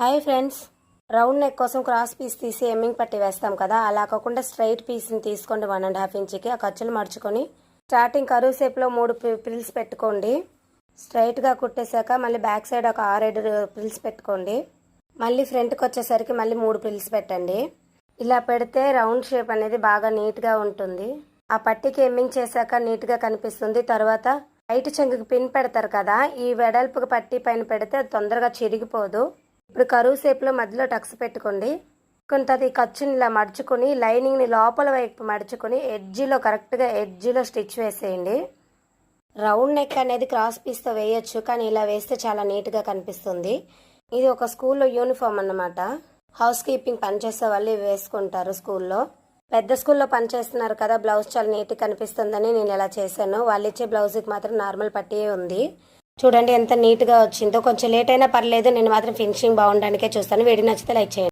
Hi friends, round neck కోసం cross piece తీసి hemming పట్టి వేస్తాం కదా, అలా కాకుండా స్ట్రైట్ పీస్ని తీసుకోండి 1.5 ఇంచ్కి. ఆ ఖర్చులు మడుచుకొని స్టార్టింగ్ కరువు షేప్లో 3 ప్రిల్స్ పెట్టుకోండి. స్ట్రైట్గా కుట్టేశాక మళ్ళీ బ్యాక్ సైడ్ ఒక 6-7 ప్రిల్స్ పెట్టుకోండి. మళ్ళీ ఫ్రంట్కి వచ్చేసరికి మళ్ళీ 3 ప్రిల్స్ పెట్టండి. ఇలా పెడితే రౌండ్ షేప్ అనేది బాగా నీట్గా ఉంటుంది. ఆ పట్టికి ఎమ్మింగ్ చేశాక నీట్గా కనిపిస్తుంది. తర్వాత హైట్ చెంగుకి పిన్ పెడతారు కదా, ఈ వెడల్పు పట్టి పైన పెడితే తొందరగా చిరిగిపోదు. ఇప్పుడు కరువు షేప్లో మధ్యలో టక్స్ పెట్టుకోండి. కొంత ఈ ఖర్చుని ఇలా మడుచుకొని లైనింగ్ని లోపల వైపు మడుచుకొని ఎడ్జిలో కరెక్ట్గా ఎడ్జిలో స్టిచ్ వేసేయండి. రౌండ్ నెక్ అనేది క్రాస్ పీస్తో వేయొచ్చు, కానీ ఇలా వేస్తే చాలా నీట్గా కనిపిస్తుంది. ఇది ఒక స్కూల్లో యూనిఫామ్ అన్నమాట. హౌస్ కీపింగ్ పనిచేసే వాళ్ళు ఇవి వేసుకుంటారు స్కూల్లో. పెద్ద స్కూల్లో పనిచేస్తున్నారు కదా, బ్లౌజ్ చాలా నీట్గా కనిపిస్తుందని నేను ఇలా చేశాను. వాళ్ళు ఇచ్చే బ్లౌజ్కి మాత్రం నార్మల్ పట్టియే ఉంది. చూడండి ఎంత నీట్గా వచ్చిందో. కొంచెం లేట్ అయినా పర్లేదు, నేను మాత్రం ఫినిషింగ్ బాగుండడానికే చూస్తాను. వీడియో నచ్చితే లైక్ చేయండి.